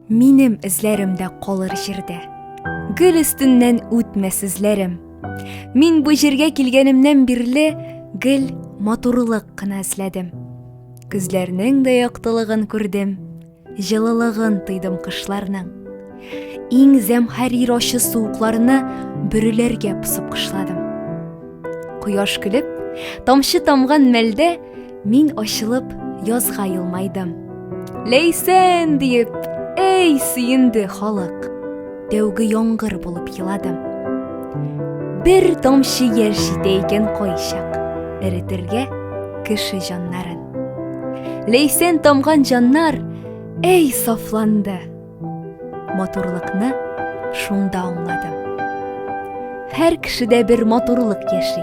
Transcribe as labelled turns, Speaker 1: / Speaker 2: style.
Speaker 1: Минем эзләремдә калыр җирдә, гөл өстеннән үтмәс эзләрем. Мин бу җиргә килгәнемнән бирле гел матурлык кына эзләдем. Күзләрнең дә яктылыгын күрдем, җылылыгын тойдым кышларның. Иң зәмһәрир ачы суыкларны бөреләргә посып кышладым. Кояш көлеп, тамчы тамган мәлдә мин ачылып язга елмайдым. Ләйсән диеп, эй сөенде халык, тәүге яңгыр булып еладым. Бер тамчы яшь җитә икән кайчак, эретергә кеше җаннарын. Ләйсән тамган җаннар, эй сафланды. Матурлыкны шунда аңладым. Һәр кешедә бер матурлык яши.